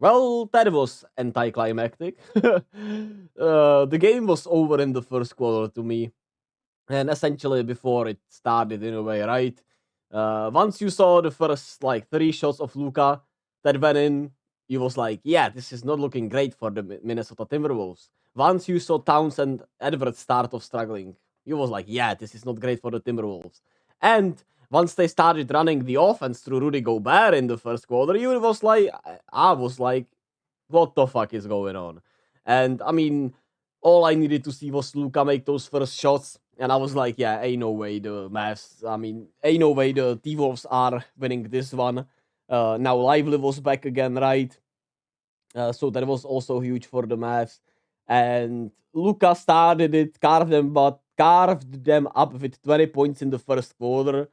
Well, that was anticlimactic. The game was over in the first quarter to me, and essentially before it started in a way, right? Once you saw the first like 3 shots of Luka that went in, you was like, yeah, this is not looking great for the Minnesota Timberwolves. Once you saw Towns and Edwards start of struggling, you was like, yeah, this is not great for the Timberwolves. And once they started running the offense through Rudy Gobert in the first quarter, you was like, I was like, what the fuck is going on? And I mean, all I needed to see was Luka make those first shots, and I was like, yeah, ain't no way the Mavs. I mean, ain't no way the T Wolves are winning this one. Now Lively was back again, right? So that was also huge for the Mavs. And Luka started it, carved them up with 20 points in the first quarter.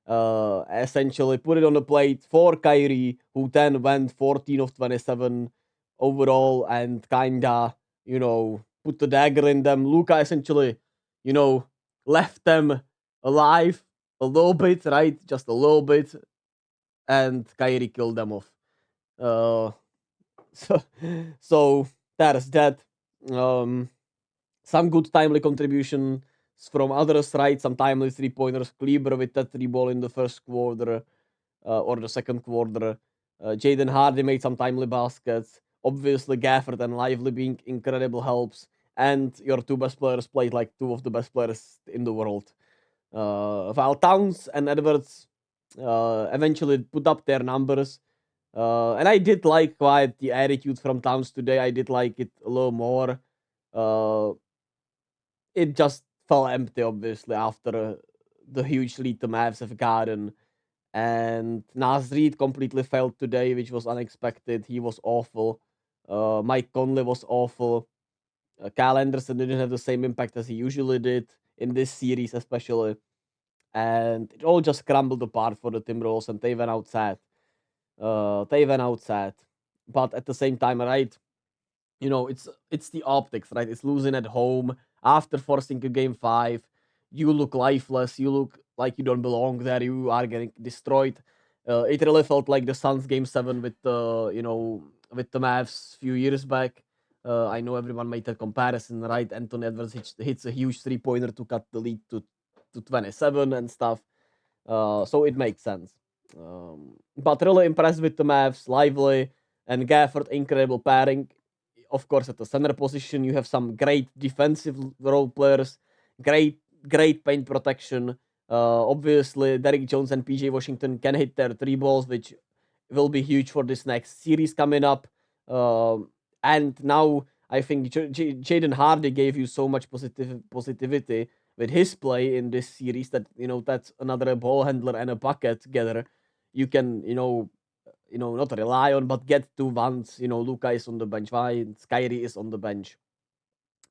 Essentially put it on the plate for Kyrie, who then went 14 of 27 overall and kinda, put the dagger in them. Luka essentially, you know, left them alive a little bit, right? Just a little bit, and Kyrie killed them off. Uh, so, so that is that. Um, some good timely contributions from others, right? Some timely 3 pointers. Kleber with that 3 ball in the first quarter or the second quarter. Jaden Hardy made some timely baskets. Obviously, Gafford and Lively being incredible helps. And your two best players played like two of the best players in the world. While Towns and Edwards eventually put up their numbers. And I did like quite the attitude from Towns today. I did like it a little more. Uh, it just fell empty, obviously, after the huge lead the Mavs have gotten. And Nas Reed completely failed today, which was unexpected. He was awful. Mike Conley was awful. Kyle Anderson didn't have the same impact as he usually did in this series, especially. And it all just crumbled apart for the Timberwolves, and they went out sad. They went out sad. But at the same time, right? It's the optics, right? It's losing at home after forcing a game 5. You look lifeless. You look like you don't belong there. You are getting destroyed. It really felt like the Suns game 7 with with the Mavs few years back. I know everyone made that comparison, right? Anthony Edwards hits a huge 3 pointer to cut the lead to 27 and stuff. So it makes sense. But really impressed with the Mavs, Lively and Gafford, incredible pairing. Of course, at the center position, you have some great defensive role players, great paint protection. Obviously, Derrick Jones and PJ Washington can hit their 3 balls, which will be huge for this next series coming up. And now I think Jaden Hardy gave you so much positivity with his play in this series that that's another ball handler and a bucket together. You can not rely on, but get to once Luka is on the bench, why Kyrie is on the bench.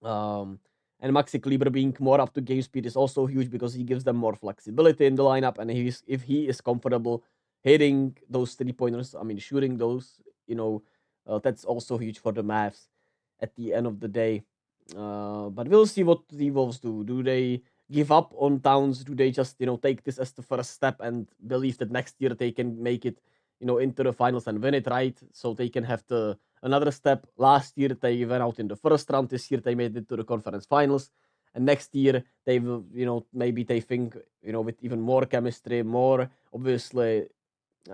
Um, and Maxi Kleber being more up to game speed is also huge because he gives them more flexibility in the lineup. And if he is comfortable hitting those 3 pointers, I mean, shooting those, that's also huge for the Mavs at the end of the day. But we'll see what the Wolves do. Do they give up on Towns? Do they just, take this as the first step and believe that next year they can make it, into the finals and win it, right? So they can have another step. Last year they went out in the first round. This year they made it to the conference finals. And next year they will, maybe they think, with even more chemistry, more obviously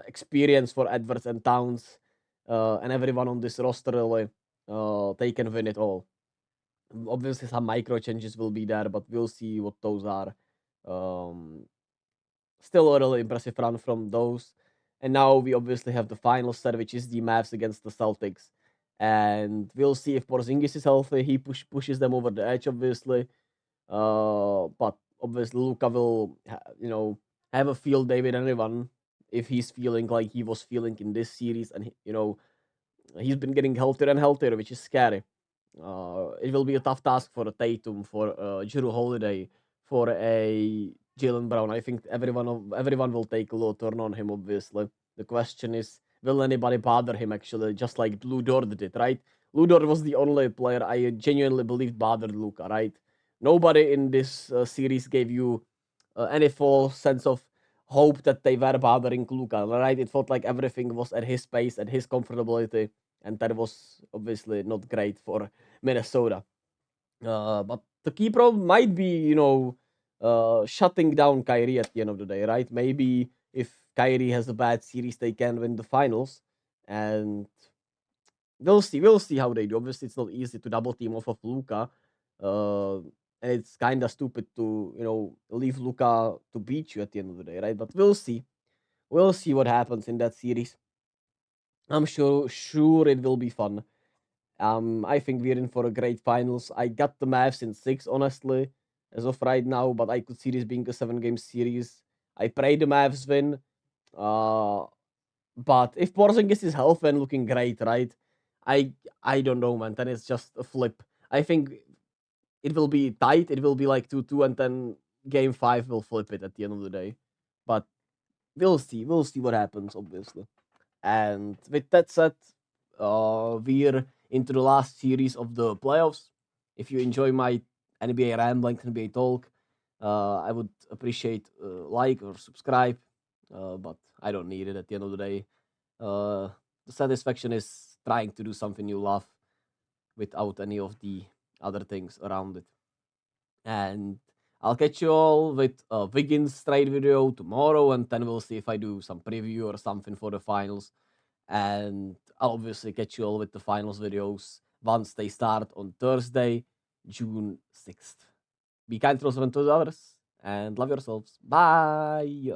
experience for Edwards and Towns, and everyone on this roster really, they can win it all. Obviously, some micro changes will be there, but we'll see what those are. Um, Still a really impressive run from those. And now we obviously have the final set, which is the Mavs against the Celtics. And we'll see if Porzingis is healthy. He pushes them over the edge, obviously. But obviously, Luka will, have a field day with anyone if he's feeling like he was feeling in this series. And, he's been getting healthier and healthier, which is scary. It will be a tough task for a Tatum, for Jrue Holiday, for a Jalen Brown. I think everyone will take a little turn on him. Obviously, the question is, will anybody bother him? Actually, just like Lou Dort did, right? Lou Dort was the only player I genuinely believed bothered Luka, right? Nobody in this series gave you any false sense of hope that they were bothering Luka, right? It felt like everything was at his pace, at his comfortability, and that was obviously not great for Minnesota. But the key problem might be, shutting down Kyrie at the end of the day, right? Maybe if Kyrie has a bad series, they can win the finals, and we'll see. We'll see how they do. Obviously, it's not easy to double team off of Luka, uh, and it's kind of stupid to leave Luka to beat you at the end of the day, right? But we'll see. We'll see what happens in that series. I'm sure it will be fun. I think we're in for a great finals. I got the Mavs in 6, honestly, as of right now, but I could see this being a 7-game series. I pray the Mavs win. Uh, but if Porzingis is healthy and looking great, right? I I don't know, man. Then it's just a flip. I think it will be tight. It will be like 2-2, and then game 5 will flip it at the end of the day. But we'll see. We'll see what happens, obviously. And with that said, we're into the last series of the playoffs. If you enjoy my NBA rambling, NBA talk, I would appreciate like or subscribe. But I don't need it at the end of the day. Uh, the satisfaction is trying to do something you love without any of the other things around it. And I'll catch you all with a Wiggins trade video tomorrow, and then we'll see if I do some preview or something for the finals. And I'll obviously catch you all with the finals videos once they start on Thursday, June 6th. Be kind to yourself and to others, and love yourselves. Bye.